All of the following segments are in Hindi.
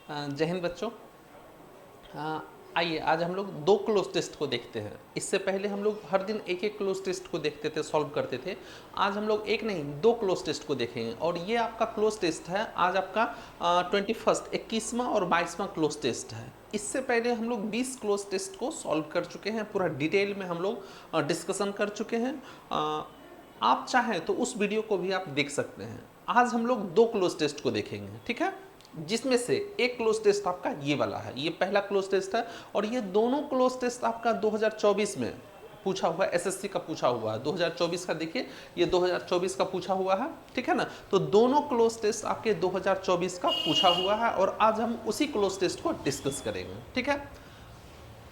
जय हिंद बच्चों। आइए आज हम लोग दो क्लोज टेस्ट को देखते हैं। इससे पहले हम लोग हर दिन एक एक क्लोज टेस्ट को देखते थे, सॉल्व करते थे। आज हम लोग एक नहीं दो क्लोज टेस्ट को देखेंगे और ये आपका क्लोज टेस्ट है। आज आपका 21वां 21वां और 22वां क्लोज टेस्ट है। इससे पहले हम लोग 20 क्लोज टेस्ट को सॉल्व कर चुके हैं, पूरा डिटेल में हम लोग डिस्कशन कर चुके हैं। आप चाहें तो उस वीडियो को भी आप देख सकते हैं। आज हम लोग दो क्लोज टेस्ट को देखेंगे, ठीक है, जिसमें से एक क्लोज टेस्ट आपका ये वाला है, ये पहला क्लोज टेस्ट है। और ये दोनों क्लोज टेस्ट आपका 2024 में पूछा हुआ है, एसएससी का पूछा हुआ है। 2024 का देखिए, ये 2024 का पूछा हुआ है, ठीक है ना। तो दोनों क्लोज टेस्ट आपके 2024 का पूछा हुआ है और आज हम उसी क्लोज टेस्ट को डिस्कस करेंगे, ठीक है।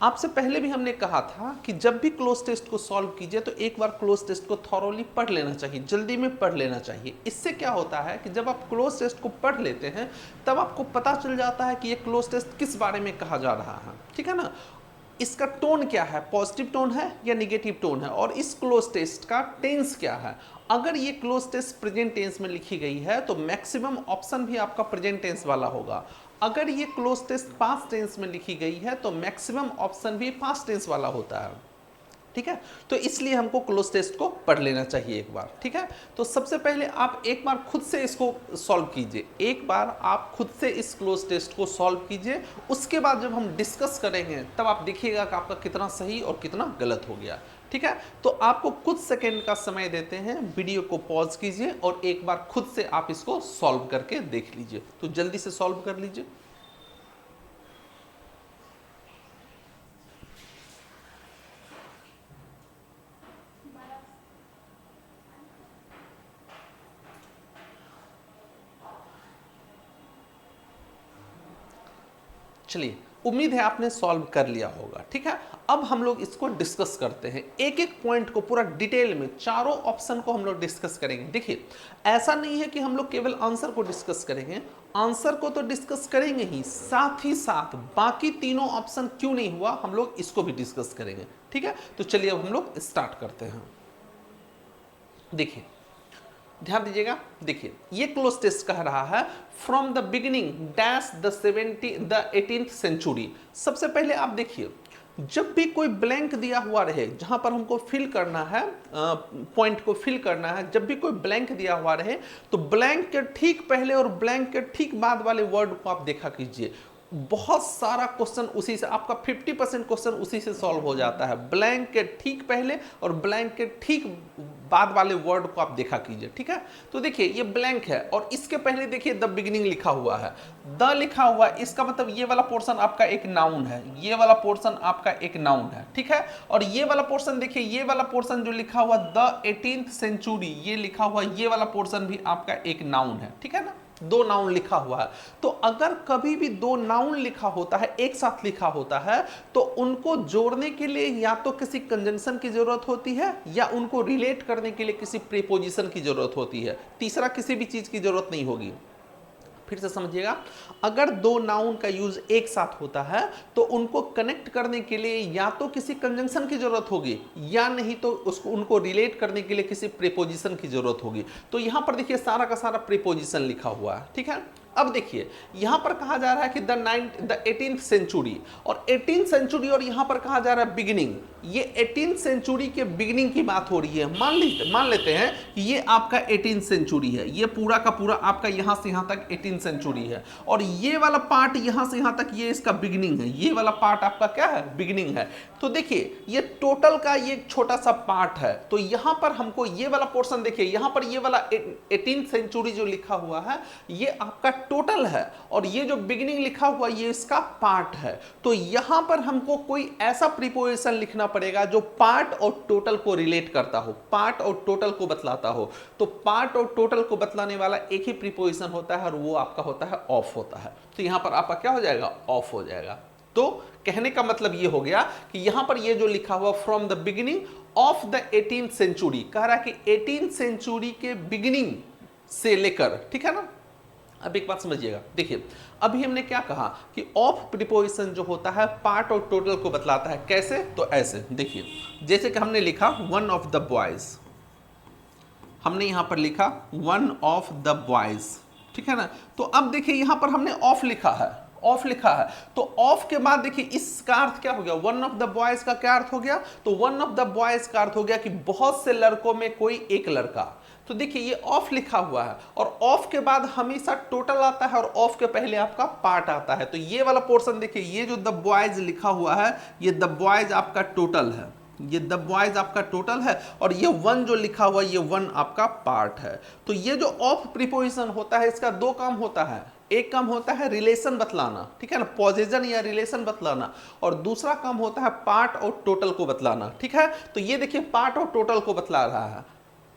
आपसे पहले भी हमने कहा था कि जब भी क्लोज टेस्ट को सॉल्व कीजिए तो एक बार क्लोज टेस्ट को थॉरोली पढ़ लेना चाहिए, जल्दी में पढ़ लेना चाहिए। इससे क्या होता है कि जब आप क्लोज टेस्ट को पढ़ लेते हैं तब आपको पता चल जाता है कि ये क्लोज टेस्ट किस बारे में कहा जा रहा है, ठीक है ना। इसका टोन क्या है, पॉजिटिव टोन है या निगेटिव टोन है, और इस क्लोज टेस्ट का टेंस क्या है। अगर ये क्लोज टेस्ट प्रेजेंट टेंस में लिखी गई है तो मैक्सिमम ऑप्शन भी आपका प्रेजेंट टेंस वाला होगा। अगर ये क्लोज टेस्ट पास्ट टेंस में लिखी गई है तो मैक्सिमम ऑप्शन भी पास्ट टेंस वाला होता है, ठीक है। तो इसलिए हमको क्लोज टेस्ट को पढ़ लेना चाहिए एक बार, ठीक है। तो सबसे पहले आप एक बार खुद से इसको सॉल्व कीजिए, एक बार आप खुद से इस क्लोज टेस्ट को सॉल्व कीजिए। उसके बाद जब हम डिस्कस करेंगे तब आप देखिएगा कि आपका कितना सही और कितना गलत हो गया, ठीक है। तो आपको कुछ सेकेंड का समय देते हैं, वीडियो को पॉज कीजिए और एक बार खुद से आप इसको सॉल्व करके देख लीजिए। तो जल्दी से सॉल्व कर लीजिए। चलिए, उम्मीद है आपने सॉल्व कर लिया होगा, ठीक है। अब हम लोग इसको डिस्कस करते हैं, एक एक पॉइंट को पूरा डिटेल में, चारों ऑप्शन को हम लोग डिस्कस करेंगे। देखिए, ऐसा नहीं है कि हम लोग केवल आंसर को डिस्कस करेंगे, आंसर को तो डिस्कस करेंगे ही साथ बाकी तीनों ऑप्शन क्यों नहीं हुआ हम लोग इसको भी डिस्कस करेंगे, ठीक है। तो चलिए अब हम लोग स्टार्ट करते हैं। देखिए, ध्यान दीजिएगा, देखिए ये क्लोज टेस्ट कह रहा है from the beginning dash the 18th century. सबसे पहले आप देखिए, जब भी कोई ब्लैंक दिया हुआ रहे, जहां पर हमको फिल करना है, पॉइंट को फिल करना है, जब भी कोई ब्लैंक दिया हुआ रहे तो ब्लैंक के ठीक पहले और ब्लैंक के ठीक बाद वाले वर्ड को आप देखा कीजिए। बहुत सारा क्वेश्चन उसी से, आपका 50% क्वेश्चन उसी से सॉल्व हो जाता है। ब्लैंक के ठीक पहले और ब्लैंक के ठीक बाद वाले वर्ड को आप देखा कीजिए, ठीक है। तो देखिए ये ब्लैंक है और इसके पहले देखिए द बिगिनिंग लिखा हुआ है, द लिखा हुआ है, इसका मतलब ये वाला पोर्शन आपका एक नाउन है, ये वाला पोर्शन आपका एक नाउन है, ठीक है। और ये वाला पोर्शन देखिए, ये वाला पोर्शन जो लिखा हुआ द 18th सेंचुरी, ये लिखा हुआ ये वाला पोर्शन भी आपका एक नाउन है, ठीक है ना। दो नाउन लिखा हुआ है। तो अगर कभी भी दो नाउन लिखा होता है, एक साथ लिखा होता है, तो उनको जोड़ने के लिए या तो किसी कंजंक्शन की जरूरत होती है या उनको रिलेट करने के लिए किसी प्रीपोजिशन की जरूरत होती है। तीसरा किसी भी चीज की जरूरत नहीं होगी। फिर से समझिएगा, अगर दो नाउन का यूज एक साथ होता है तो उनको कनेक्ट करने के लिए या तो किसी कंजंक्शन की जरूरत होगी या नहीं तो उसको उनको रिलेट करने के लिए किसी प्रीपोजिशन की जरूरत होगी। तो यहां पर देखिए सारा का सारा प्रीपोजिशन लिखा हुआ है, ठीक है। अब देखिए यहां पर कहा जा रहा है कि द 18th सेंचुरी, और 18th सेंचुरी और यहां पर कहा जा रहा है बिगिनिंग। ये 18th सेंचुरी के बिगिनिंग की बात हो रही है। मान लेते हैं कि ये आपका 18th सेंचुरी है, ये पूरा का पूरा आपका यहां से यहां तक 18th सेंचुरी है, और ये वाला पार्ट यहां से यहां तक ये इसका बिगिनिंग है, ये वाला पार्ट आपका क्या है, बिगिनिंग है। तो देखिए ये टोटल का ये छोटा सा पार्ट है। तो यहां पर हमको ये वाला पोर्शन देखिए, यहां पर ये वाला 18th सेंचुरी जो लिखा हुआ है ये आपका टोटल है, और ये जो बिगिनिंग लिखा हुआ ये इसका पार्ट है। तो यहां पर हमको कोई ऐसा प्रीपोजिशन लिखना पड़ेगा जो पार्ट और टोटल को रिलेट करता हो, पार्ट और टोटल को बतलाता हो। तो पार्ट और टोटल को बतलाने वाला एक ही प्रीपोजिशन होता है और वो आपका होता है ऑफ होता है। तो यहां पर आपका क्या हो जाएगा, ऑफ हो जाएगा। तो कहने का मतलब ये हो गया कि यहां पर ये जो लिखा हुआ from the beginning of the 18th century, कह रहा है कि 18th सेंचुरी के बिगिनिंग से लेकर, ठीक है ना। अब एक बात समझिएगा, देखिए अभी हमने क्या कहा कि ऑफ प्रीपोजिशन जो होता है पार्ट और टोटल को बतलाता है। कैसे, तो ऐसे देखिए, जैसे कि हमने लिखा वन ऑफ द बॉयज, हमने यहां पर लिखा वन ऑफ द बॉयज, ठीक है ना। तो अब देखिए यहां पर हमने ऑफ लिखा है, ऑफ लिखा है, तो ऑफ के बाद देखिए इसका अर्थ क्या हो गया, वन ऑफ द बॉयज का क्या अर्थ हो गया, तो वन ऑफ द बॉयज का अर्थ हो गया कि बहुत से लड़कों में कोई एक लड़का। तो देखिए ये ऑफ लिखा हुआ है और ऑफ के बाद हमेशा टोटल आता है और ऑफ के पहले आपका पार्ट आता है। तो ये वाला पोर्शन देखिए, ये जो द बॉयज लिखा हुआ है ये द बॉयज आपका टोटल है, ये द बॉयज आपका टोटल है और ये वन जो लिखा हुआ है ये वन आपका पार्ट है। तो ये जो ऑफ प्रीपोजिशन होता है इसका दो काम होता है, एक काम होता है रिलेशन बतलाना, ठीक है ना, पोजीशन या रिलेशन बतलाना, और दूसरा काम होता है पार्ट और टोटल को बतलाना, ठीक है। तो ये देखिए पार्ट और टोटल को बतला रहा है,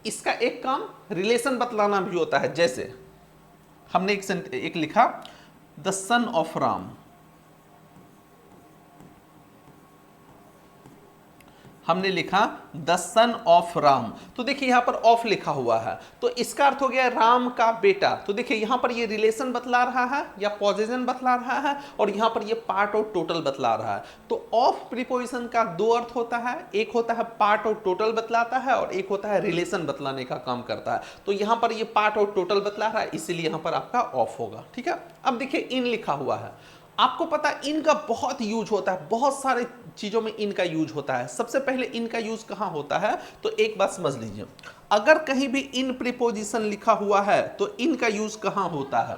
इसका एक काम रिलेशन बतलाना भी होता है। जैसे हमने एक लिखा द सन ऑफ राम, हमने लिखा द सन ऑफ राम, तो देखिए यहां पर ऑफ लिखा हुआ है तो इसका अर्थ हो गया राम का बेटा। तो देखिए यहां पर ये रिलेशन बतला रहा है या पोजीशन बतला रहा है और यहां पर ये पार्ट और टोटल बतला रहा है। तो ऑफ प्रीपोजिशन का दो अर्थ होता है, एक होता है पार्ट और टोटल बतलाता है और एक होता है रिलेशन बतलाने का काम करता है। तो यहां पर ये पार्ट और टोटल बतला रहा है इसीलिए यहां पर आपका ऑफ होगा, ठीक है। अब देखिए इन लिखा हुआ है, आपको पता है इनका बहुत यूज होता है, बहुत सारे चीजों में इनका यूज होता है। सबसे पहले इनका यूज कहां होता है, तो एक बात समझ लीजिए, अगर कहीं भी इन प्रीपोजिशन लिखा हुआ है तो इनका यूज कहां होता है,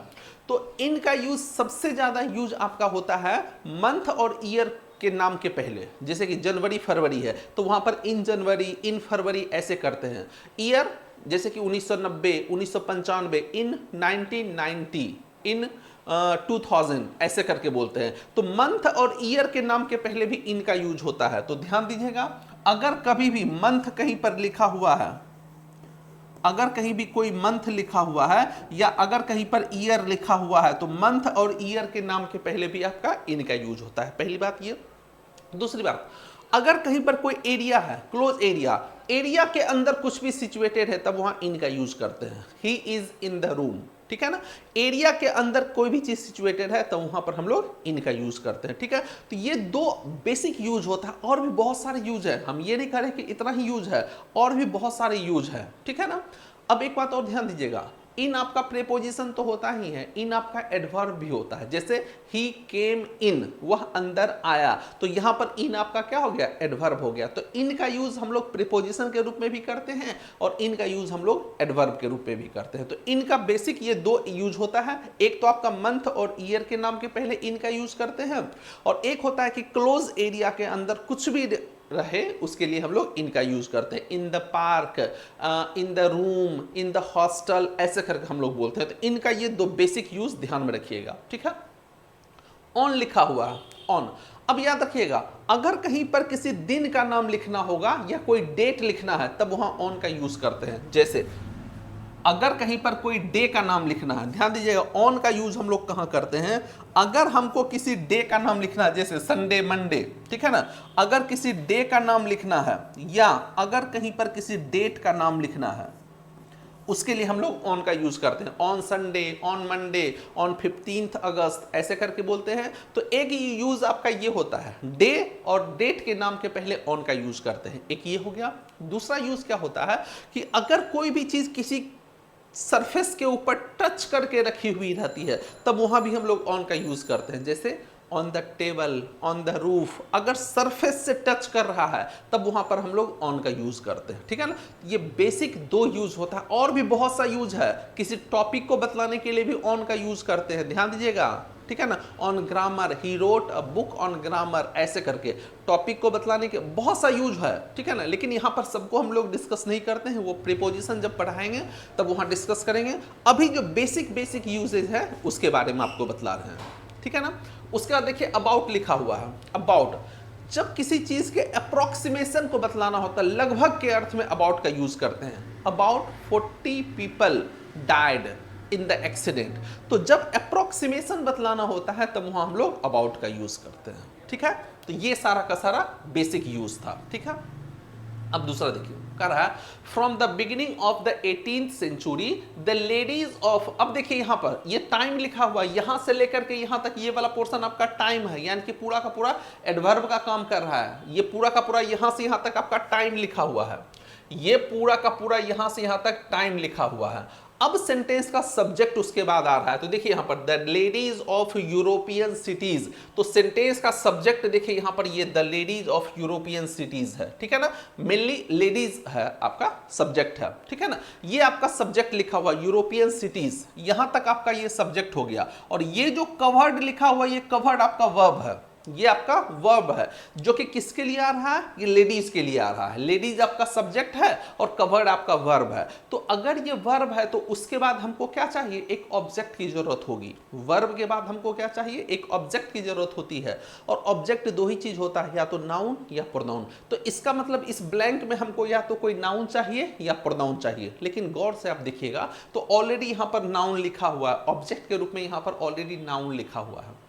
तो इनका यूज सबसे ज्यादा यूज आपका होता है मंथ और ईयर के नाम के पहले। जैसे कि जनवरी फरवरी है तो वहां पर इन जनवरी इन फरवरी ऐसे करते हैं। ईयर जैसे कि 1990 1995 इन 1990 इन 2000 ऐसे करके बोलते हैं। तो मंथ और ईयर के नाम के पहले भी इनका यूज होता है। तो ध्यान दीजिएगा, अगर कभी भी मंथ कहीं पर लिखा हुआ है, अगर कहीं भी कोई मंथ लिखा हुआ है या अगर कहीं पर ईयर लिखा हुआ है तो मंथ और ईयर के नाम के पहले भी आपका इनका यूज होता है। पहली बात ये। दूसरी बात, अगर कहीं पर कोई एरिया है, क्लोज एरिया, एरिया के अंदर कुछ भी सिचुएटेड है तब वहां इनका यूज करते हैं। He is in the room, ठीक है ना। एरिया के अंदर कोई भी चीज सिचुएटेड है तो वहां पर हम लोग इनका यूज करते हैं, ठीक है। तो ये दो बेसिक यूज होता है, और भी बहुत सारे यूज है, हम ये नहीं कह रहे कि इतना ही यूज है, और भी बहुत सारे यूज है, ठीक है ना। अब एक बात और ध्यान दीजिएगा, इन आपका प्रीपोजिशन तो होता ही है, इन आपका एडवर्ब भी होता है। जैसे ही केम इन, वह अंदर आया, तो यहां पर इन आपका क्या हो गया, एडवर्ब हो गया। तो इन का यूज हम लोग प्रीपोजिशन के रूप में भी करते हैं और इनका यूज हम लोग एडवर्ब के रूप में भी करते हैं। तो इनका बेसिक ये दो यूज होता है, एक तो आपका मंथ और ईयर के नाम के पहले इनका यूज करते हैं, और एक होता है कि क्लोज एरिया के अंदर कुछ भी रहे उसके लिए हम लोग इनका यूज करते हैं। In the park, in the room, in the hostel, ऐसे करके हम लोग बोलते हैं। तो इनका ये दो बेसिक यूज ध्यान में रखिएगा, ठीक है। ऑन लिखा हुआ है, ऑन। अब याद रखिएगा, अगर कहीं पर किसी दिन का नाम लिखना होगा या कोई डेट लिखना है तब वहां ऑन का यूज करते हैं। जैसे अगर कहीं पर कोई डे का नाम लिखना है, ध्यान दीजिएगा ऑन का यूज हम लोग कहां करते हैं, अगर हमको किसी डे का नाम लिखना है, जैसे संडे मंडे, ठीक है ना, अगर किसी डे का नाम लिखना है या अगर कहीं पर किसी डेट का नाम लिखना है उसके लिए हम लोग ऑन का यूज करते हैं। On Sunday, on Monday, on 15 अगस्त, ऐसे करके बोलते हैं। तो एक यूज आपका ये होता है, डे और डेट के नाम के पहले ऑन का यूज करते हैं, एक ये हो गया। दूसरा यूज क्या होता है कि अगर कोई भी चीज किसी सरफेस के ऊपर टच करके रखी हुई रहती है तब वहां भी हम लोग ऑन का यूज करते हैं। जैसे on the table, on the roof, अगर सरफेस से टच कर रहा है तब वहां पर हम लोग ऑन का यूज करते हैं, ठीक है ना। ये बेसिक दो यूज होता है, और भी बहुत सा यूज है। किसी टॉपिक को बतलाने के लिए भी ऑन का यूज करते हैं, ध्यान दीजिएगा, ठीक है ना। On grammar, he wrote a book on grammar, ऐसे करके टॉपिक को बतलाने के बहुत सा यूज है, ठीक है ना। लेकिन यहाँ पर सबको हम लोग डिस्कस नहीं करते हैं, वो प्रीपोजिशन जब पढ़ाएंगे तब वहाँ डिस्कस करेंगे। अभी जो बेसिक यूजेज है उसके बारे में आपको बतला रहे हैं, ठीक है ना। उसके बाद देखिए अबाउट लिखा हुआ है। अबाउट, जब किसी चीज के अप्रोक्सीमेशन को बतलाना होता है, लगभग के अर्थ में अबाउट का यूज करते हैं। About 40 people died in the accident. तो जब अप्रोक्सीमेशन बतलाना होता है तब वहां हम लोग अबाउट का यूज करते हैं, ठीक है। तो ये सारा का सारा बेसिक यूज था, ठीक है। अब दूसरा देखिए, कह रहा है from the beginning of the 18th century the ladies of. अब देखिए यहां पर ये टाइम लिखा हुआ है, यहां से लेकर के यहां तक ये वाला पोर्शन आपका टाइम है, यानी कि पूरा का पूरा एडवर्ब का काम कर रहा है। ये पूरा का पूरा यहां से यहां तक आपका टाइम लिखा हुआ है, ये पूरा का पूरा यहां से यहां तक टाइम लिखा हुआ है। अब सेंटेंस का सब्जेक्ट उसके बाद आ रहा है, तो देखिए यहां पर the ladies of European cities, तो सेंटेंस का सब्जेक्ट देखिए यहां पर ये the ladies of European cities है, ठीक है ना, मेनली लेडीज है आपका सब्जेक्ट है, ठीक है ना, ये आपका सब्जेक्ट लिखा हुआ यूरोपियन सिटीज, यहां तक आपका ये सब्जेक्ट हो गया। और ये जो कवर्ड लिखा हुआ, ये कवर्ड आपका वर्ब है, ये आपका वर्ब है जो कि किसके लिए आ रहा है, ये लेडीज के लिए आ रहा है। लेडीज आपका सब्जेक्ट है और कवर्ड आपका वर्ब है। तो अगर ये वर्ब है तो उसके बाद हमको क्या चाहिए, एक ऑब्जेक्ट की जरूरत होगी। वर्ब के बाद हमको क्या चाहिए, एक ऑब्जेक्ट की जरूरत होती है। और ऑब्जेक्ट दो ही चीज होता है, या तो नाउन या प्रोनाउन। तो इसका मतलब इस ब्लैंक में हमको या तो कोई नाउन चाहिए या प्रोनाउन चाहिए। लेकिन गौर से आप देखिएगा तो ऑलरेडी यहां पर नाउन लिखा हुआ है, ऑब्जेक्ट के रूप में यहां पर ऑलरेडी नाउन लिखा हुआ है।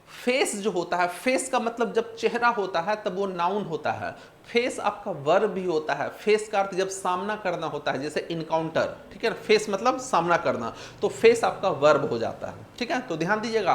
फेस जो होता है, फेस का मतलब जब चेहरा होता है तब वो नाउन होता है। फेस आपका वर्ब भी होता है। फेस का अर्थ जब सामना करना होता है, जैसे इनकाउंटर, ठीक है, फेस मतलब सामना करना, तो फेस आपका वर्ब हो जाता है, ठीक है। तो ध्यान दीजिएगा,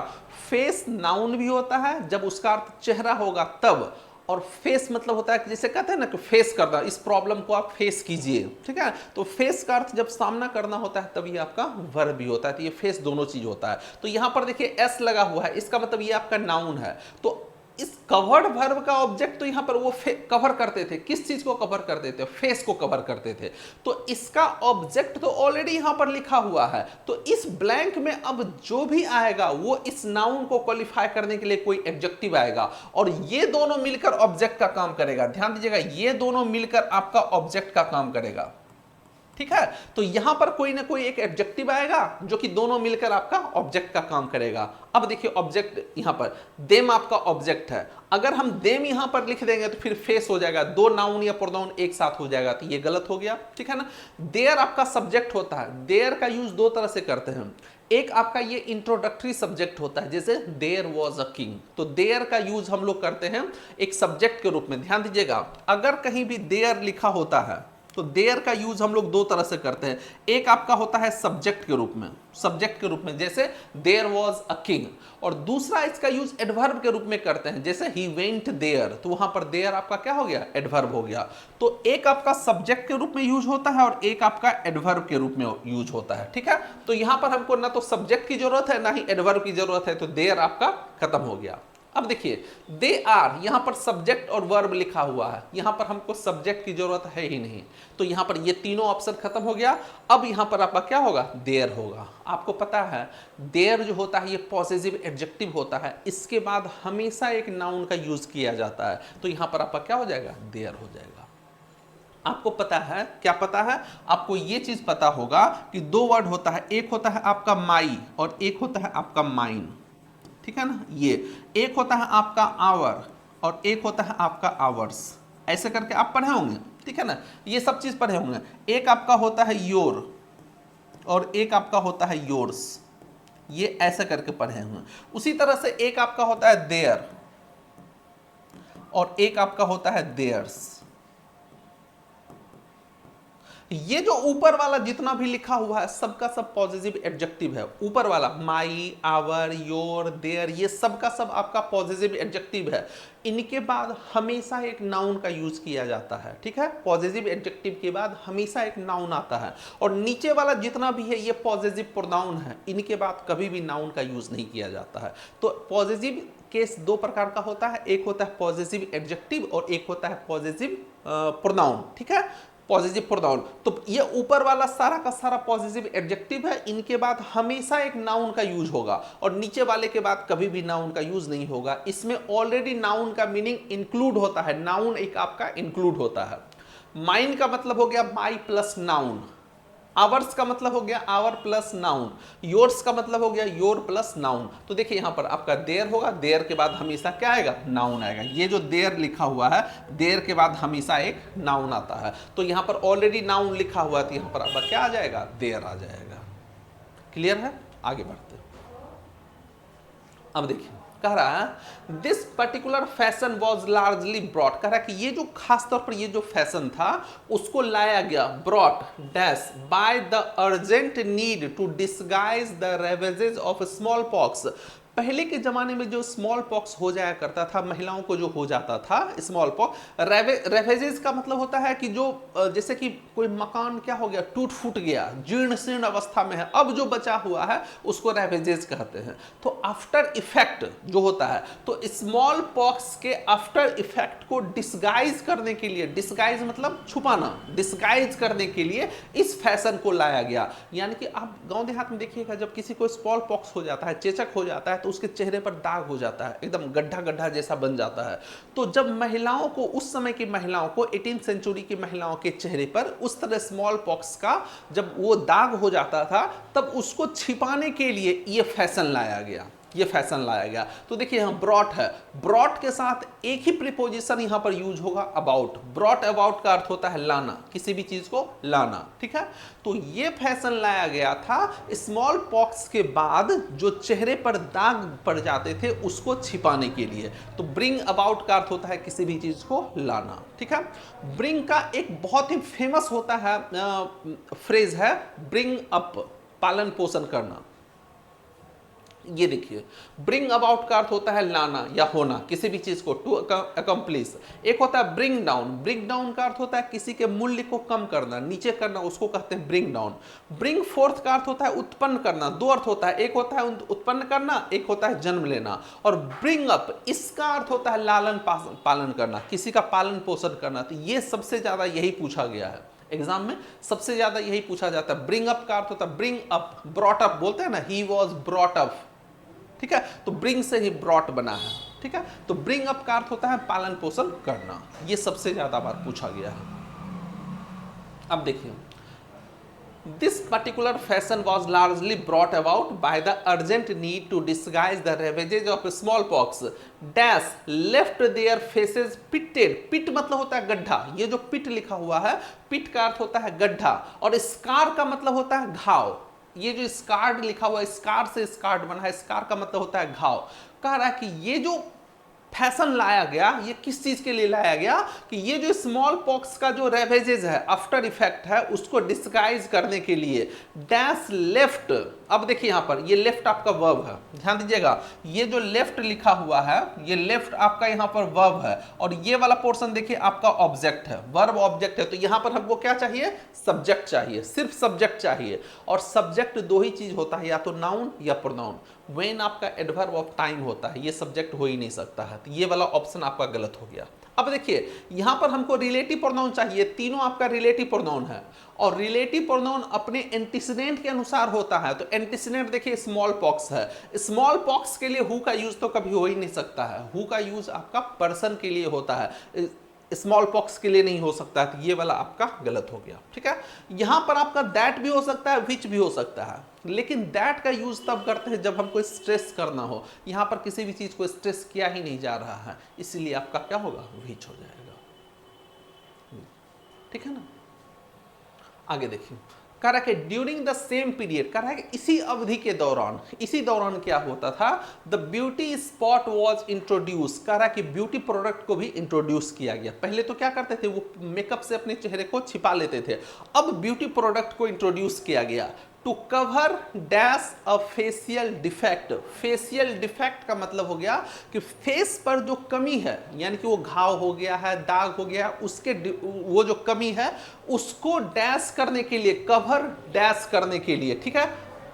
फेस नाउन भी होता है जब उसका अर्थ चेहरा होगा तब, और फेस मतलब होता है कि जैसे कहते हैं ना कि फेस करना, इस प्रॉब्लम को आप फेस कीजिए, ठीक है। तो फेस का अर्थ जब सामना करना होता है तब ये आपका वर्ब भी होता है। तो ये फेस दोनों चीज होता है। तो यहां पर देखिए एस लगा हुआ है, इसका मतलब ये आपका नाउन है। तो इस कवर्ड वर्ब का ऑब्जेक्ट तो यहां पर वो कवर करते थे, किस चीज को कवर करते थे, फेस को कवर करते थे। तो इसका ऑब्जेक्ट तो ऑलरेडी यहां पर लिखा हुआ है। तो इस ब्लैंक में अब जो भी आएगा वो इस नाउन को क्वालिफाई करने के लिए कोई एडजेक्टिव आएगा, और ये दोनों मिलकर ऑब्जेक्ट का काम करेगा। ध्यान दीजिएगा, ये दोनों मिलकर आपका ऑब्जेक्ट का काम करेगा, ठीक है। तो यहां पर कोई ना कोई एक एडजेक्टिव आएगा जो कि दोनों मिलकर आपका ऑब्जेक्ट का काम करेगा। अब देखिए ऑब्जेक्ट यहां पर देम आपका ऑब्जेक्ट है। अगर हम देम यहां पर लिख देंगे तो फिर फेस हो जाएगा, दो नाउन या प्रोनाउन एक साथ हो जाएगा, तो ये गलत हो गया, ठीक है ना। देयर आपका सब्जेक्ट होता है। देयर का यूज दो तरह से करते हैं। एक आपका ये इंट्रोडक्टरी सब्जेक्ट होता है, जैसे देयर वॉज अ किंग, तो देयर का यूज हम लोग करते हैं एक सब्जेक्ट के रूप में। ध्यान दीजिएगा, अगर कहीं भी देयर लिखा होता है तो देयर का यूज हम लोग दो तरह से करते हैं। एक आपका होता है सब्जेक्ट के रूप में, सब्जेक्ट के रूप में, जैसे देयर वाज अ किंग, और दूसरा इसका यूज एडवर्ब के रूप में करते हैं, जैसे ही वेंट देयर, तो वहां पर देयर आपका क्या हो गया, एडवर्ब हो गया। तो एक आपका सब्जेक्ट के रूप में यूज होता है और एक आपका एडवर्ब के रूप में यूज होता है, ठीक है। तो यहां पर हमको ना तो सब्जेक्ट की जरूरत है ना ही एडवर्ब की जरूरत है, तो देयर आपका खत्म हो गया। अब देखिए दे आर, यहां पर सब्जेक्ट और वर्ब लिखा हुआ है, यहां पर हमको सब्जेक्ट की जरूरत है ही नहीं, तो यहां पर ये तीनों ऑप्शन खत्म हो गया। अब यहां पर आपका क्या होगा, देयर होगा। आपको पता है देयर जो होता है ये पॉजिटिव एडजेक्टिव होता है, इसके बाद हमेशा एक नाउन का यूज किया जाता है, तो यहां पर आपका क्या हो जाएगा, देयर हो जाएगा। आपको पता है, क्या पता है आपको, ये चीज पता होगा कि दो वर्ड होता है, एक होता है आपका माई और एक होता है आपका माइन, ठीक है ना। ये एक होता है आपका आवर और एक होता है आपका आवर्स, ऐसे करके आप पढ़े होंगे, ठीक है ना। ये सब चीज पढ़े होंगे। एक आपका होता है योर और एक आपका होता है योर्स, ये ऐसे करके पढ़े होंगे। उसी तरह से एक आपका होता है देयर और एक आपका होता है देयर्स। ये जो ऊपर वाला जितना भी लिखा हुआ है सबका सब पॉजिटिव एडजेक्टिव है। ऊपर वाला माई, आवर, योर, देयर, ये सबका सब आपका पॉजिटिव एडजेक्टिव है। इनके बाद हमेशा एक नाउन का यूज किया जाता है, ठीक है। पॉजिटिव एडजेक्टिव के बाद हमेशा एक नाउन आता है, और नीचे वाला जितना भी है ये पॉजिटिव प्रोनाउन है, इनके बाद कभी भी नाउन का यूज नहीं किया जाता है। तो पॉजिटिव केस दो प्रकार का होता है, एक होता है पॉजिटिव एडजेक्टिव और एक होता है पॉजिटिव प्रोनाउन, ठीक है, पॉजिटिव प्रोनाउन। तो ये ऊपर वाला सारा का सारा पॉजिटिव एडजेक्टिव है, इनके बाद हमेशा एक नाउन का यूज होगा, और नीचे वाले के बाद कभी भी नाउन का यूज नहीं होगा। इसमें ऑलरेडी नाउन का मीनिंग इंक्लूड होता है, नाउन एक आपका इंक्लूड होता है। माइन का मतलब हो गया माई प्लस नाउन, आवर्स का मतलब हो गया आवर प्लस नाउन, योर्स का मतलब हो गया योर प्लस नाउन। तो देखिए यहां पर आपका देयर होगा, देयर के बाद हमेशा क्या आएगा, नाउन आएगा। ये जो देयर लिखा हुआ है, देयर के बाद हमेशा एक नाउन आता है, तो यहां पर ऑलरेडी नाउन लिखा हुआ है, तो यहां पर आपका क्या आ जाएगा, देयर आ जाएगा। क्लियर है, आगे बढ़ते हैं। अब देखिए कह रहा है this particular fashion was largely brought, कह रहा है कि ये जो खास तौर पर ये जो फैशन था उसको लाया गया, brought dash by the urgent need to disguise the ravages of smallpox. पहले के जमाने में जो स्मॉल पॉक्स हो जाया करता था, महिलाओं को जो हो जाता था स्मॉल पॉक्स, रेवेजेस का मतलब होता है कि जो जैसे कि कोई मकान क्या हो गया, टूट फूट गया, जीर्ण शीर्ण अवस्था में है, अब जो बचा हुआ है उसको रेवेजेस कहते हैं। तो आफ्टर इफेक्ट जो होता है, तो स्मॉल पॉक्स के आफ्टर इफेक्ट को डिस्गाइज करने के लिए, डिस्गाइज मतलब छुपाना, डिस्गाइज करने के लिए इस फैशन को लाया गया। यानी कि आप गांव देहात में देखिएगा, जब किसी को स्मॉल पॉक्स हो जाता है, चेचक हो जाता है, तो उसके चेहरे पर दाग हो जाता है, एकदम गड्ढा गड्ढा जैसा बन जाता है। तो जब महिलाओं को, उस समय की महिलाओं को, 18th सेंचुरी की महिलाओं के चेहरे पर उस तरह स्मॉल पॉक्स का जब वो दाग हो जाता था, तब उसको छिपाने के लिए ये फैशन लाया गया, ये फैशन लाया गया। तो देखिए यहाँ ब्रॉट है, ब्रॉट के साथ एक ही प्रीपोजिशन यहां पर यूज होगा, अबाउट। ब्रॉट अबाउट का अर्थ होता है लाना, किसी भी चीज को लाना, ठीक है। तो ये फैशन लाया गया था स्मॉल पॉक्स के बाद जो चेहरे पर दाग पड़ जाते थे उसको छिपाने के लिए। तो ब्रिंग अबाउट का अर्थ होता है किसी भी चीज को लाना, ठीक है। ब्रिंग का एक बहुत ही फेमस होता है फ्रेज है ब्रिंग अप, पालन पोषण करना। ये देखिए, ब्रिंग अबाउट का अर्थ होता है लाना या होना, किसी भी चीज को, टू अकम्प्लिश। एक होता है ब्रिंग डाउन, ब्रिंग डाउन का अर्थ होता है किसी के मूल्य को कम करना, नीचे करना, उसको कहते हैं ब्रिंग डाउन। ब्रिंग फोर्थ का अर्थ होता है उत्पन्न करना, दो अर्थ होता है, एक होता है उत्पन्न करना, एक होता है जन्म लेना। और ब्रिंग अप, इसका अर्थ होता है लालन पालन करना, किसी का पालन पोषण करना। तो ये सबसे ज्यादा यही पूछा गया है एग्जाम में, सबसे ज्यादा यही पूछा जाता है। ब्रिंग अप का अर्थ होता है ब्रिंग अप, ब्रॉट अप बोलते हैं ना, ही वॉज ब्रॉट अप, ठीक है। तो ब्रिंग से ही ब्रॉट बना है, ठीक है। तो ब्रिंग अप का अर्थ होता है पालन पोषण करना, ये सबसे ज्यादा बार पूछा गया है। अब देखिए, this particular fashion was largely brought about by the urgent need to disguise the ravages of smallpox dash left their faces pitted. Pit मतलब होता है गड्ढा, ये जो पिट लिखा हुआ है, पिट का अर्थ होता है गड्ढा, और स्कार का मतलब होता है घाव। ये जो स्कार्ड लिखा हुआ है, स्कार से स्कार्ड बना है, स्कार का मतलब होता है घाव। कह रहा है कि ये जो फैशन लाया गया, ये किस चीज के लिए लाया गया, कि ये जो स्मॉल पॉक्स का जो रेवेजेज है, आफ्टर इफेक्ट है, उसको डिस्गाइज करने के लिए डैश लेफ्ट। अब देखिए यहां पर ये लेफ्ट आपका वर्ब है, ध्यान दीजिएगा, ये जो लेफ्ट लिखा हुआ है, ये लेफ्ट आपका यहां पर वर्ब है, और ये वाला पोर्शन देखिए आपका ऑब्जेक्ट है, वर्ब ऑब्जेक्ट है। तो यहां पर हमको क्या चाहिए, सब्जेक्ट चाहिए, सिर्फ सब्जेक्ट चाहिए। और सब्जेक्ट दो ही चीज होता है, या तो नाउन या प्रोनाउन। व्हेन आपका एडवर्ब ऑफ टाइम होता है, ये सब्जेक्ट हो ही नहीं सकता है, तो ये वाला ऑप्शन आपका गलत हो गया। अब देखिए यहां पर हमको रिलेटिव प्रोनाउन चाहिए, तीनों आपका रिलेटिव प्रोनाउन है, और रिलेटिव प्रोनाउन अपने एंटीसीडेंट के अनुसार होता है। तो एंटीसीडेंट देखिए स्मॉल पॉक्स है, स्मॉल पॉक्स के लिए हु का यूज तो कभी हो ही नहीं सकता है, हु का यूज आपका पर्सन के लिए होता है, स्मॉल पॉक्स के लिए नहीं हो सकता है। तो ये वाला आपका गलत हो गया, ठीक है। यहां पर आपका दैट भी हो सकता है, विच भी हो सकता है, लेकिन दैट का यूज तब करते हैं जब हमको स्ट्रेस करना हो। यहां पर किसी भी चीज को स्ट्रेस किया ही नहीं जा रहा है, इसलिए आपका क्या होगा, विच हो जाएगा, ठीक है ना। आगे देखिए, कह रहा है कि ड्यूरिंग द सेम पीरियड, कह रहा है कि इसी अवधि के दौरान, इसी दौरान क्या होता था, the beauty spot was introduce. कह रहा है कि ब्यूटी प्रोडक्ट को भी इंट्रोड्यूस किया गया। पहले तो क्या करते थे, वो मेकअप से अपने चेहरे को छिपा लेते थे, अब ब्यूटी प्रोडक्ट को इंट्रोड्यूस किया गया to cover dash a facial defect. Facial defect का मतलब हो गया कि फेस पर जो कमी है, यानी कि वो घाव हो गया है, दाग हो गया, उसके वो जो कमी है उसको डैश करने के लिए, कवर डैश करने के लिए, ठीक है।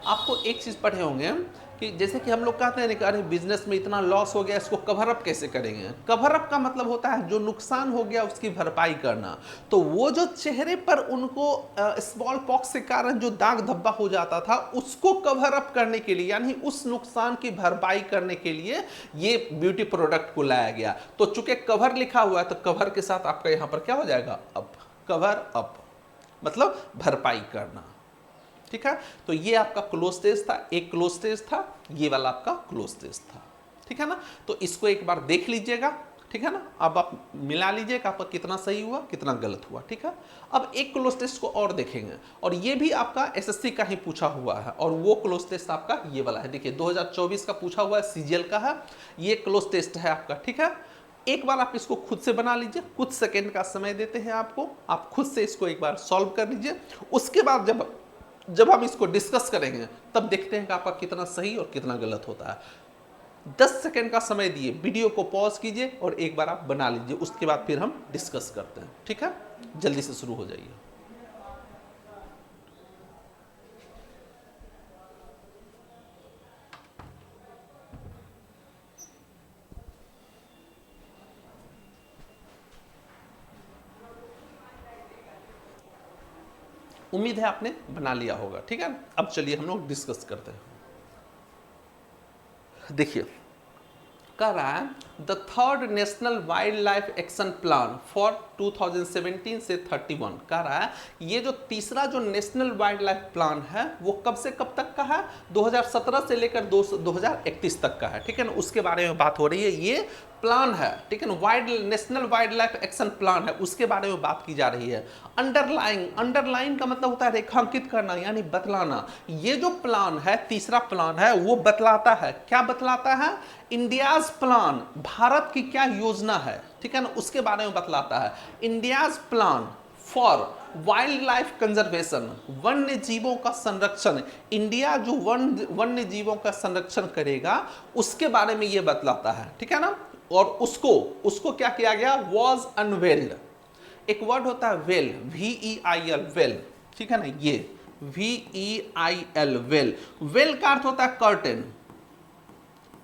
आपको एक चीज पढ़े होंगे कि जैसे कि हम लोग कहते हैं कि अरे बिजनेस में इतना लॉस हो गया, इसको कवर अप कैसे करेंगे। कवर अप का मतलब होता है जो नुकसान हो गया उसकी भरपाई करना। तो वो जो चेहरे पर उनको स्मॉल पॉक्स के कारण जो दाग धब्बा हो जाता था, उसको कवर अप करने के लिए, यानी उस नुकसान की भरपाई करने के लिए ये ब्यूटी प्रोडक्ट को लाया गया। तो चूंकि कवर लिखा हुआ है, तो कवर के साथ आपका यहां पर क्या हो जाएगा, अप, कवर अप मतलब भरपाई करना, ठीक है। तो ये आपका क्लोज टेस्ट था, एक क्लोज टेस्ट था, ये वाला आपका क्लोज टेस्ट था, ठीक है ना। तो इसको एक बार देख लीजिएगा, ठीक है ना। अब आप मिला लीजिएगा आपका कितना सही हुआ कितना गलत हुआ, ठीक है। अब एक क्लोज टेस्ट को और देखेंगे, और ये भी आपका एसएससी का ही पूछा हुआ है, और वो क्लोज टेस्ट आपका ये वाला है। देखिए 2024 का पूछा हुआ है, सीजीएल का है, ये क्लोज टेस्ट है आपका, ठीक है। एक बार आप इसको खुद से बना लीजिए, कुछ सेकेंड का समय देते हैं आपको, आप खुद से इसको एक बार सॉल्व कर लीजिए। उसके बाद जब हम इसको डिस्कस करेंगे तब देखते हैं कि आपका कितना सही और कितना गलत होता है। 10 सेकंड का समय दिए, वीडियो को पॉज कीजिए और एक बार आप बना लीजिए, उसके बाद फिर हम डिस्कस करते हैं, ठीक है? जल्दी से शुरू हो जाइए। उम्मीद है आपने बना लिया होगा, ठीक है? अब चलिए हम लोग डिस्कस करते हैं। देखिए, कह रहा है the third national wild life action plan for 2017 से 31। कह रहा है ये जो तीसरा जो नेशनल वाइल्ड लाइफ प्लान है वो कब से कब तक का है? 2017 से लेकर 2031 तक का है, ठीक है ना? उसके बारे में बात हो रही है। ये प्लान है, ठीक है ना? National wild life action plan है, उसके बारे में बात की जा रही है। अंडरलाइन का मतलब होता है रेखांकित करना, यानी बतलाना। ये जो प्लान है, तीसरा प्लान है, वो बतलाता है, क्या बतलाता है? इंडियाज प्लान, भारत की क्या योजना है, ठीक है ना? उसके बारे में बतलाता है। India's plan for wild life conservation, वन्य जीवों का संरक्षण। इंडिया जो वन्य जीवों का संरक्षण करेगा उसके बारे में यह बतलाता है, ठीक है ना? और उसको क्या किया गया? Was unveiled. एक वर्ड होता है वेल, VEIL, वेल, ठीक है ना? ये VEIL, वेल। वेल का अर्थ होता है कर्टेन,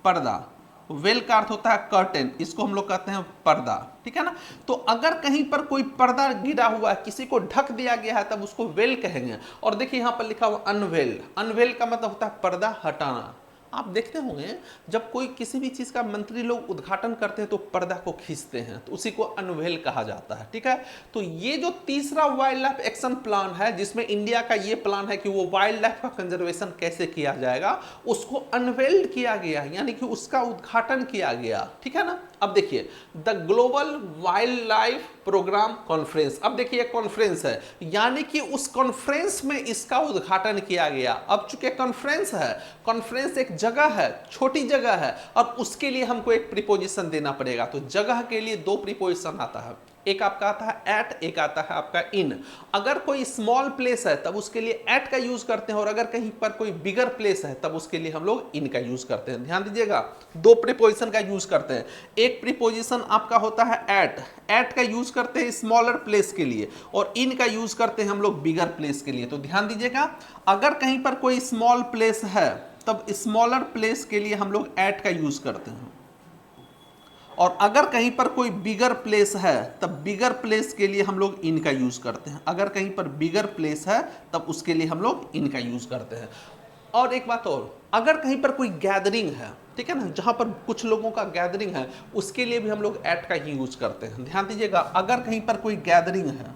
पर्दा। वेल का अर्थ होता है कर्टेन, इसको हम लोग कहते हैं पर्दा, ठीक है ना? तो अगर कहीं पर कोई पर्दा गिरा हुआ है, किसी को ढक दिया गया है, तब उसको वेल कहेंगे। और देखिए यहां पर लिखा हुआ अनवेल। अनवेल का मतलब होता है पर्दा हटाना। आप देखते होंगे जब कोई किसी भी चीज का मंत्री लोग उद्घाटन करते हैं तो पर्दा को खींचते हैं, तो उसी को अनवेल कहा जाता है, ठीक है? तो ये जो तीसरा वाइल्ड लाइफ एक्शन प्लान है, जिसमें इंडिया का ये प्लान है कि वो वाइल्ड लाइफ का कंजर्वेशन कैसे किया जाएगा, उसको अनवेल्ड किया गया, यानी कि उसका उद्घाटन किया गया, ठीक है ना? अब देखिए the global wild life programme conference. अब देखिए कॉन्फ्रेंस है, यानी कि उस कॉन्फ्रेंस में इसका उद्घाटन किया गया। अब चूंकि कॉन्फ्रेंस है, कॉन्फ्रेंस एक जगह है, छोटी जगह है, और उसके लिए हमको एक प्रीपोजिशन देना पड़ेगा। तो जगह के लिए दो प्रीपोजिशन आता है, एक आपका आता है एट, एक आता है आपका इन। अगर कोई स्मॉल प्लेस है तब उसके लिए एट का यूज करते हैं, और अगर कहीं पर कोई बिगर प्लेस है तब उसके लिए हम लोग इन का यूज करते हैं। ध्यान दीजिएगा, दो प्रीपोजिशन का यूज करते हैं। एक प्रीपोजिशन आपका होता है एट, एट का यूज करते हैं स्मॉलर प्लेस के लिए, और इन का यूज करते हैं हम लोग बिगर प्लेस के लिए। तो ध्यान दीजिएगा, अगर कहीं पर कोई स्मॉल प्लेस है तब स्मॉलर प्लेस के लिए हम लोग एट का यूज करते हैं, और अगर कहीं पर कोई बिगर प्लेस है तब बिगर प्लेस के लिए हम लोग इन का यूज करते हैं। अगर कहीं पर बिगर प्लेस है तब उसके लिए हम लोग इन का यूज करते हैं। और एक बात और, अगर कहीं पर कोई गैदरिंग है, ठीक है ना, जहां पर कुछ लोगों का गैदरिंग है, उसके लिए भी हम लोग एट का ही यूज करते हैं। ध्यान दीजिएगा, अगर कहीं पर कोई गैदरिंग है,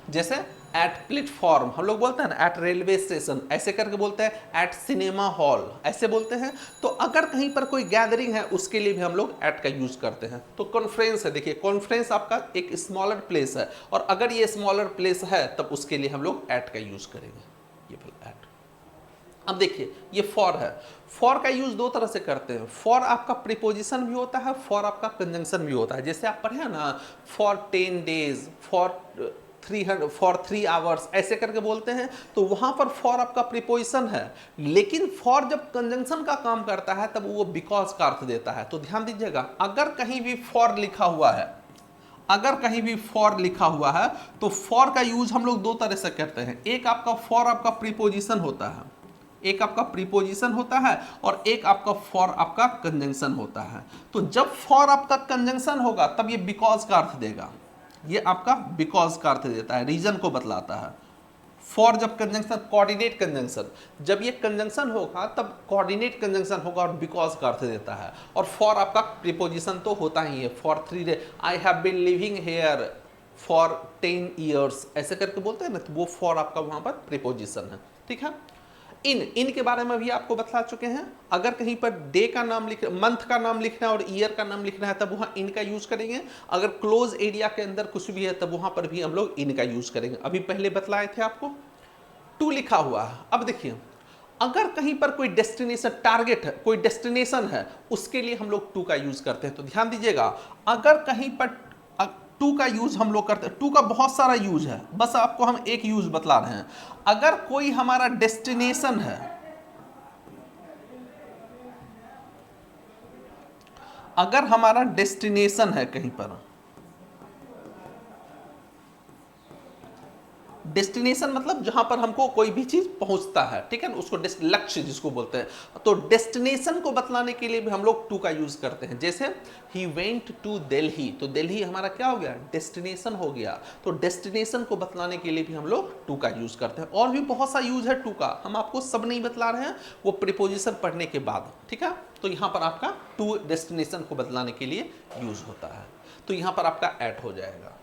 जैसे एट प्लेटफॉर्म हम लोग बोलते हैं ना, एट रेलवे स्टेशन ऐसे करके बोलते हैं, एट सिनेमा हॉल ऐसे बोलते हैं। तो अगर कहीं पर कोई गैदरिंग है उसके लिए भी हम लोग एट का यूज करते हैं। तो कॉन्फ्रेंस है, देखिए कॉन्फ्रेंस आपका एक स्मॉलर प्लेस है, और अगर ये स्मॉलर प्लेस है तब उसके लिए हम लोग एट का यूज करेंगे, ये एट। अब देखिए ये फॉर है, फॉर का यूज दो तरह से करते हैं। फॉर आपका प्रीपोजिशन भी होता है, फॉर आपका कंजंक्शन भी होता है। जैसे आप पढ़े ना, फॉर 10 डेज, फॉर 3 आवर्स ऐसे करके बोलते हैं, तो वहां पर फॉर आपका प्रीपोजिशन है। लेकिन फॉर जब कंजंक्शन का काम करता है तब वो बिकॉज का अर्थ देता है। तो ध्यान दीजिएगा, अगर कहीं भी फॉर लिखा हुआ है, अगर कहीं भी फॉर लिखा हुआ है तो फॉर का यूज हम लोग दो तरह से करते हैं। एक आपका फॉर आपका प्रीपोजिशन होता है, एक आपका प्रीपोजिशन होता है, और एक आपका फॉर आपका कंजंक्शन होता है। तो जब फॉर आपका कंजंक्शन होगा तब ये बिकॉज का अर्थ देगा, ये आपका बिकॉज का अर्थ देता है, रीजन को बतलाता है। फॉर जब कंजंक्शन, कोऑर्डिनेट कंजंक्शन, जब ये कंजंक्शन होगा तब कोऑर्डिनेट कंजंक्शन होगा और बिकॉज का अर्थ देता है। और फॉर आपका प्रीपोजिशन तो होता ही है, for 3 days, I have been living here for 10 years ऐसे करके बोलते हैं ना, तो वो फॉर आपका वहां पर प्रीपोजिशन है, ठीक है। इन के बारे में भी आपको बता चुके हैं। अगर कहीं पर डे का नाम लिख, मंथ का नाम लिखना है और ईयर का नाम लिखना है तब वहां इन का यूज करेंगे। अगर क्लोज एरिया के अंदर कुछ भी है तब वहां पर भी हम लोग इन का यूज करेंगे। अभी पहले बतलाए थे आपको, टू लिखा हुआ है। अब देखिए, अगर कहीं पर कोई डेस्टिनेशन टारगेट है, कोई डेस्टिनेशन है, उसके लिए हम लोग टू का यूज करते हैं। तो ध्यान दीजिएगा, अगर कहीं पर टू का यूज हम लोग करते हैं। टू का बहुत सारा यूज है, बस आपको हम एक यूज बतला रहे हैं। अगर कोई हमारा डेस्टिनेशन है, अगर हमारा डेस्टिनेशन है कहीं पर, डेस्टिनेशन मतलब जहां पर हमको कोई भी चीज पहुंचता है, ठीक है ना, उसको लक्ष्य जिसको बोलते हैं। तो डेस्टिनेशन को बतलाने के लिए भी हम लोग टू का यूज करते हैं। जैसे ही वेंट टू दिल्ली, तो दिल्ली हमारा क्या हो गया, डेस्टिनेशन हो गया। तो डेस्टिनेशन को बतलाने के लिए भी हम लोग टू का यूज करते हैं। और भी बहुत सा यूज है टू का, हम आपको सब नहीं बतला रहे हैं, वो प्रीपोजिशन पढ़ने के बाद, ठीक है। तो यहां पर आपका टू डेस्टिनेशन को बतलाने के लिए यूज होता है। तो यहां पर आपका ऐड हो जाएगा।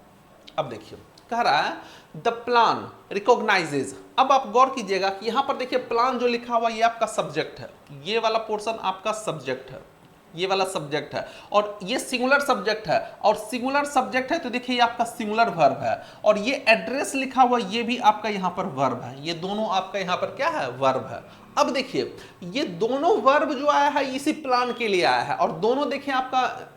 अब देखिए कह रहा है द प्लान रिकॉग्नाइजेज। अब आप गौर कीजिएगा कि यहां पर देखिए प्लान जो लिखा हुआ ये आपका सब्जेक्ट है, ये वाला पोर्शन आपका सब्जेक्ट है, ये वाला सब्जेक्ट है, और ये सिंगुलर सब्जेक्ट है। और सिंगुलर सब्जेक्ट है तो देखिए ये आपका सिंगुलर वर्ब है। और ये एड्रेस लिखा हुआ ये भी आपका यहां पर वर्ब है। ये दोनों आपका यहां पर क्या है, वर्ब है। अब देखिए ये दोनों वर्ब जो आया है इसी प्लान के लिए आया है, और दोनों देखिए आपका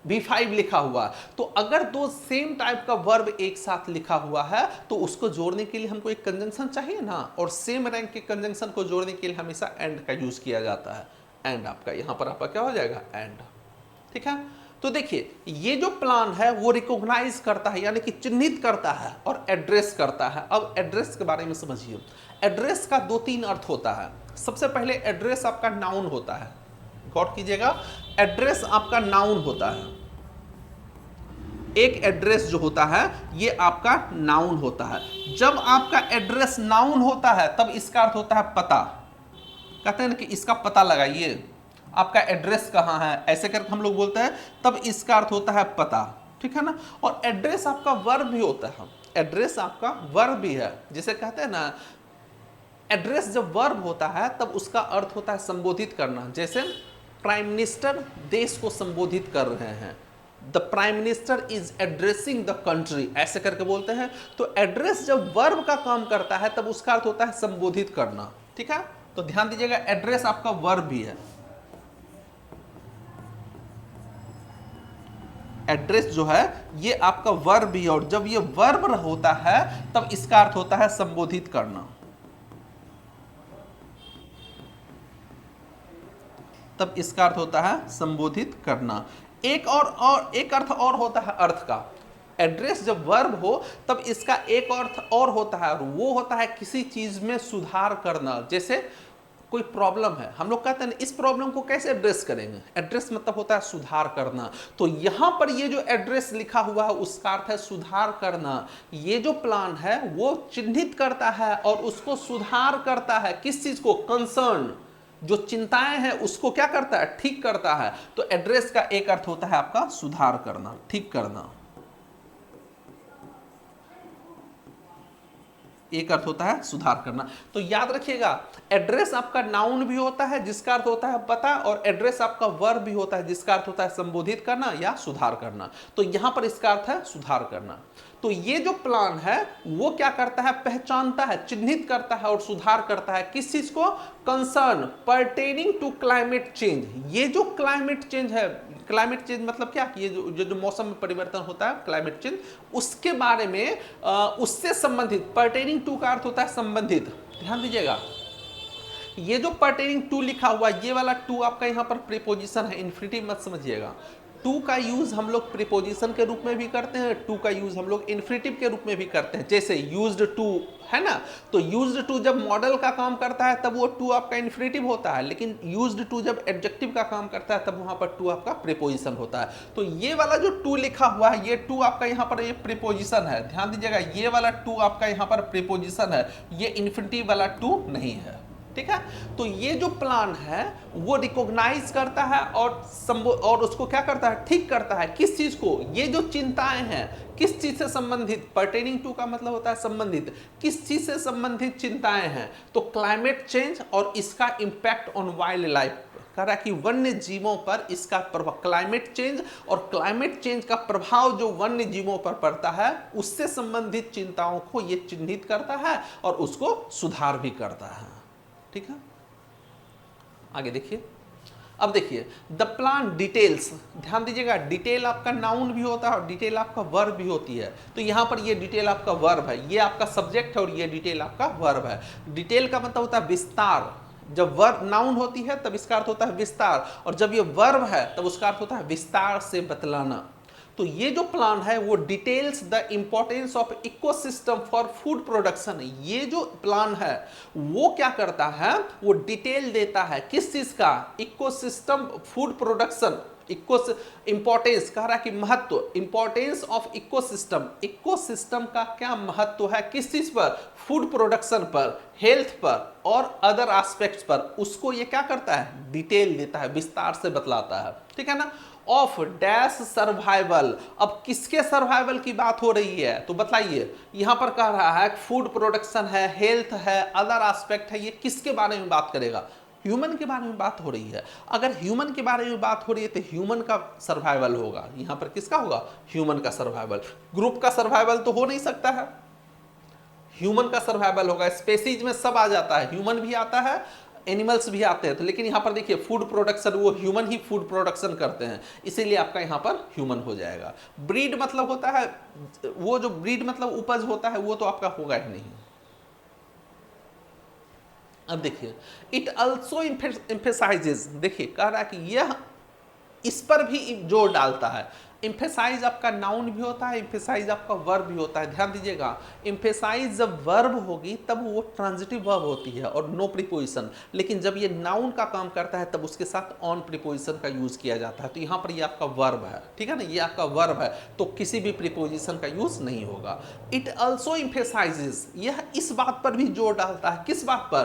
V5 लिखा हुआ। तो अगर दो सेम टाइप का वर्ब एक साथ लिखा हुआ है तो उसको जोड़ने के लिए हमको एक कंजंक्शन चाहिए ना, और सेम रैंक के कंजंक्शन को जोड़ने के लिए हमेशा एंड का यूज किया जाता है। एंड आपका यहां पर आपका क्या हो जाएगा, एंड, ठीक है। तो देखिए ये जो प्लान है वो रिकॉग्नाइज करता है, यानी कि चिन्हित करता है, और एड्रेस करता है। अब एड्रेस के बारे में समझिए। एड्रेस का दो तीन अर्थ होता है। सबसे पहले एड्रेस आपका नाउन होता है, गौर कीजिएगा, एड्रेस आपका नाउन होता है। एक एड्रेस जो होता है ये आपका नाउन होता है। जब आपका एड्रेस नाउन होता है तब इसका अर्थ होता है पता। कहते हैं ना कि इसका पता लगाइए, आपका एड्रेस कहाँ है, ऐसे करके हम लोग बोलते हैं, तब इसका अर्थ होता है पता, ठीक है ना। और एड्रेस आपका वर्ब भी होता है, एड्रेस आपका वर्ब भी है। जिसे कहते हैं ना, एड्रेस जब वर्ब होता है तब उसका अर्थ होता है संबोधित करना। जैसे प्राइम मिनिस्टर देश को संबोधित कर रहे हैं, the prime minister is addressing the country, ऐसे करके बोलते हैं। तो एड्रेस जब वर्ब का काम करता है तब उसका अर्थ होता है संबोधित करना, ठीक है। तो ध्यान दीजिएगा एड्रेस आपका वर्ब भी है। एड्रेस जो है ये आपका वर्ब भी है, और जब ये वर्ब होता है तब इसका अर्थ होता है संबोधित करना, तब इसका अर्थ होता है संबोधित करना। एक एक अर्थ और होता है अर्थ का। एड्रेस जब वर्ब हो तब इसका एक अर्थ और होता है, और वो होता है किसी चीज में सुधार करना। जैसे कोई प्रॉब्लम है, हम लोग कहते हैं इस प्रॉब्लम को कैसे एड्रेस करेंगे, एड्रेस मतलब होता है सुधार करना। तो यहां पर ये जो एड्रेस लिखा हुआ है उसका अर्थ है सुधार करना। ये जो प्लान है वो चिन्हित करता है और उसको सुधार करता है। किस चीज को, कंसर्न, जो चिंताएं हैं उसको क्या करता है, ठीक करता है। तो एड्रेस का एक अर्थ होता है आपका सुधार करना, ठीक करना, एक अर्थ होता है सुधार करना। तो याद रखिएगा एड्रेस आपका नाउन भी होता है जिसका अर्थ होता है पता, और एड्रेस आपका वर्ब भी होता है जिसका अर्थ होता है संबोधित करना या सुधार करना। तो यहां पर इसका अर्थ है सुधार करना। तो ये जो प्लान है वो क्या करता है, पहचानता है, चिन्हित करता है और सुधार करता है। किस चीज को, concern pertaining to climate change. ये जो क्लाइमेट चेंज है, क्लाइमेट चेंज मतलब क्या, ये जो मौसम में परिवर्तन होता है क्लाइमेट चेंज, उसके बारे में उससे संबंधित, पर्टेनिंग टू का अर्थ होता है संबंधित। ध्यान दीजिएगा ये जो पर्टेनिंग टू लिखा हुआ, ये वाला टू आपका यहाँ पर प्रीपोजिशन है, इन्फिनिटिव मत समझिएगा। टू का यूज हम लोग प्रीपोजिशन के रूप में भी करते हैं, टू का यूज हम लोग इन्फिनिटिव के रूप में भी करते हैं। जैसे यूज्ड टू है ना, तो यूज्ड टू जब मॉडल का काम करता है तब वो टू आपका इन्फिनिटिव होता है, लेकिन यूज्ड टू जब एडजेक्टिव का काम करता है तब वहां पर टू आपका प्रीपोजिशन होता है। तो ये वाला जो टू लिखा हुआ है ये टू आपका यहाँ पर ये प्रीपोजिशन है। ध्यान दीजिएगा ये वाला टू आपका यहाँ पर प्रीपोजिशन है, ये इन्फिनिटिव वाला टू नहीं है, ठीक है। तो ये जो प्लान है वो रिकॉग्नाइज करता है और उसको क्या करता है, ठीक करता है। किस चीज को, ये जो चिंताएं हैं किस चीज से संबंधित, पर्टेनिंग टू का मतलब होता है संबंधित, किस चीज से संबंधित चिंताएं हैं, तो क्लाइमेट चेंज और इसका इंपैक्ट ऑन वाइल्ड लाइफ। कह रहा है कि वन्य जीवों पर इसका प्रभाव, क्लाइमेट चेंज और क्लाइमेट चेंज का प्रभाव जो वन्य जीवों पर पड़ता है उससे संबंधित चिंताओं को ये चिन्हित करता है और उसको सुधार भी करता है, ठीक है। आगे देखिए अब देखिए द प्लान डिटेल्स, ध्यान दीजिएगा डिटेल आपका नाउन भी होता है और डिटेल आपका वर्ब भी होती है। तो यहाँ पर ये डिटेल आपका वर्ब है, ये आपका सब्जेक्ट है और ये डिटेल आपका वर्ब है। डिटेल का मतलब होता है विस्तार, जब वर्ब नाउन होती है तब इसका अर्थ होता है विस्तार, और जब ये वर्ब है तब उसका अर्थ होता है विस्तार से बतलाना। तो ये जो प्लान है वो details the importance of ecosystem for food production. ये जो प्लान है वो क्या करता है, वो डिटेल देता है किस चीज का, इकोसिस्टम फूड प्रोडक्शन। इंपॉर्टेंस कह रहा है कि महत्व, इंपॉर्टेंस ऑफ इकोसिस्टम, इकोसिस्टम का क्या महत्व है किस चीज पर, फूड प्रोडक्शन पर, हेल्थ पर और अदर एस्पेक्ट्स पर, उसको ये क्या करता है, डिटेल देता है, विस्तार से बतलाता है। ठीक है ना। ऑफ डैश सर्वाइवल, अब किसके सर्वाइवल की बात हो रही है, तो बताइए यहां पर कह रहा है फूड प्रोडक्शन है, हेल्थ है, अदर एस्पेक्ट है, ये किसके बारे में बात करेगा, ह्यूमन के बारे में बात हो रही है। अगर ह्यूमन के बारे में बात हो रही है तो ह्यूमन का सर्वाइवल होगा, यहां पर किसका होगा, ह्यूमन का सर्वाइवल। ग्रुप का सर्वाइवल तो हो नहीं सकता है, ह्यूमन का सर्वाइवल होगा। स्पेसीज में सब आ जाता है, ह्यूमन भी आता है, एनिमल्स भी आते हैं, तो लेकिन यहां पर देखिए फूड प्रोडक्शन, वो ह्यूमन ही फूड प्रोडक्शन करते हैं, इसीलिए आपका यहां पर ह्यूमन हो जाएगा। ब्रीड मतलब होता है, वो जो ब्रीड मतलब उपज होता है वो तो आपका होगा ही नहीं। अब देखिए इट ऑल्सो एम्फेसाइजेस, देखिए कह रहा है कि यह इस पर भी जोर डालता है। एम्फेसाइज आपका नाउन भी होता है, एम्फेसाइज आपका वर्ब भी होता है। ध्यान दीजिएगा एम्फेसाइज जब वर्ब होगी तब वो ट्रांजिटिव वर्ब होती है और नो प्रीपोजिशन, लेकिन जब ये नाउन का काम करता है तब उसके साथ ऑन प्रीपोजिशन का यूज किया जाता है। तो यहाँ पर ये आपका वर्ब है, ठीक है ना, ये आपका वर्ब है, तो किसी भी प्रीपोजिशन का यूज नहीं होगा। इट ऑल्सो एम्फेसाइजेस, यह इस बात पर भी जोर डालता है, किस बात पर,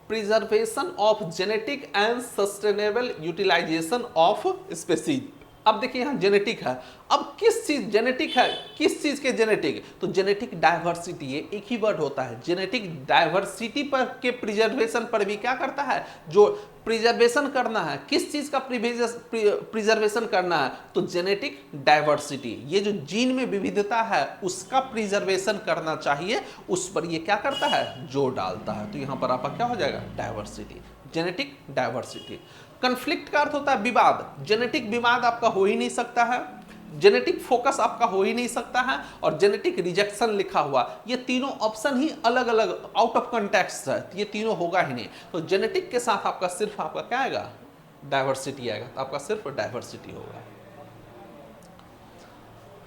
preservation of genetic and sustainable utilisation of species. अब देखिए यहां जेनेटिक है, अब किस चीज जेनेटिक है, किस चीज के जेनेटिक, तो जेनेटिक डाइवर्सिटी, ये एक ही वर्ड होता है, जेनेटिक डाइवर्सिटी पर के प्रिजर्वेशन पर भी क्या करता है, जो प्रिजर्वेशन करना है, किस चीज का प्रिजर्वेशन करना है, तो जेनेटिक डाइवर्सिटी, ये जो जीन में विविधता है उसका प्रिजर्वेशन करना चाहिए, उस पर ये क्या करता है, जोर डालता है। तो यहां पर आपका क्या हो जाएगा, डाइवर्सिटी, जेनेटिक डाइवर्सिटी। कन्फ्लिक्ट का अर्थ होता है विवाद, जेनेटिक विवाद आपका हो ही नहीं सकता है, जेनेटिक फोकस आपका हो ही नहीं सकता है, और जेनेटिक रिजेक्शन लिखा हुआ, ये तीनों ऑप्शन ही अलग अलग आउट ऑफ कॉन्टेक्स्ट है, ये तीनों होगा ही नहीं। तो जेनेटिक के साथ आपका सिर्फ आपका क्या आएगा, डाइवर्सिटी आएगा, तो आपका सिर्फ डाइवर्सिटी होगा।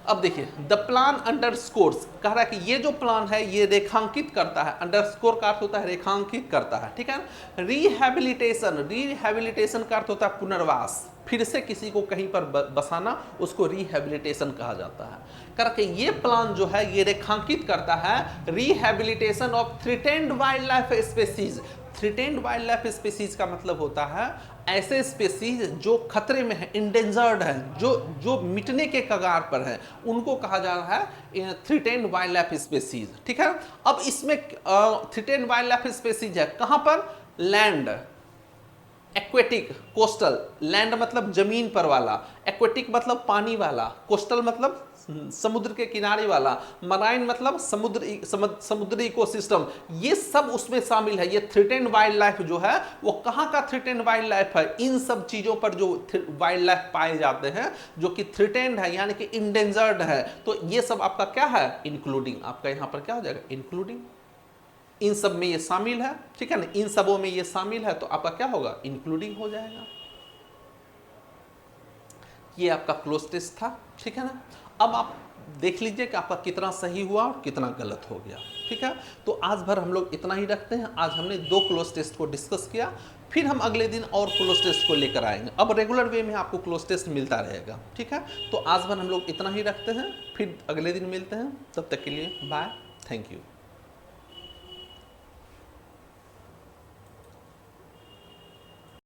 अब देखिए द प्लान अंडरस्कोर्स, कह रहा है कि ये जो प्लान है ये रेखांकित करता है, अंडरस्कोर का अर्थ होता है रेखांकित करता है, ठीक है। रिहैबिलिटेशन, रिहैबिलिटेशन का अर्थ होता है पुनर्वास, फिर से किसी को कहीं पर बसाना, उसको रिहैबिलिटेशन कहा जाता है। कह रहा है कि ये प्लान जो है ये रेखांकित करता है rehabilitation of threatened wild life species. Threatened wild life species का मतलब होता है ऐसे स्पेसीज जो खतरे में है, इंडेंजर्ड है, जो मिटने के कगार पर है, उनको कहा जा रहा है थ्रेटेंड वाइल्ड लाइफ स्पेसीज, ठीक है। अब इसमें थ्रेटेंड वाइल्ड लाइफ स्पेसीज है कहां पर, लैंड, एक्वेटिक, कोस्टल, लैंड मतलब जमीन पर वाला, एक्वेटिक मतलब पानी वाला, कोस्टल मतलब समुद्र के किनारे वाला, मराइन मतलब समुद्री इकोसिस्टम, ये सब उसमें शामिल है। ये थ्रेटेंड वाइल्ड लाइफ जो है वो कहाँ का थ्रेटेंड वाइल्ड लाइफ है, इन सब चीजों पर जो वाइल्ड लाइफ पाए जाते हैं जो कि थ्रेटेंड है यानी कि इंडेंजर्ड है, तो ये सब आपका क्या है, इंक्लूडिंग, आपका यहाँ पर क्या हो जाएगा, इंक्लूडिंग, इन सब में ये शामिल है, ठीक है ना, इन सबों में ये शामिल है, तो आपका क्या होगा, इंक्लूडिंग हो जाएगा। ये आपका क्लोज टेस्ट था, ठीक है ना। अब आप देख लीजिए कि आपका कितना सही हुआ और कितना गलत हो गया, ठीक है। तो आज भर हम लोग इतना ही रखते हैं। आज हमने 2 क्लोज टेस्ट को डिस्कस किया, फिर हम अगले दिन और क्लोज टेस्ट को लेकर आएंगे। अब रेगुलर वे में आपको क्लोज टेस्ट मिलता रहेगा, ठीक है। तो आज भर हम लोग इतना ही रखते हैं, फिर अगले दिन मिलते हैं, तब तक के लिए बाय, थैंक यू।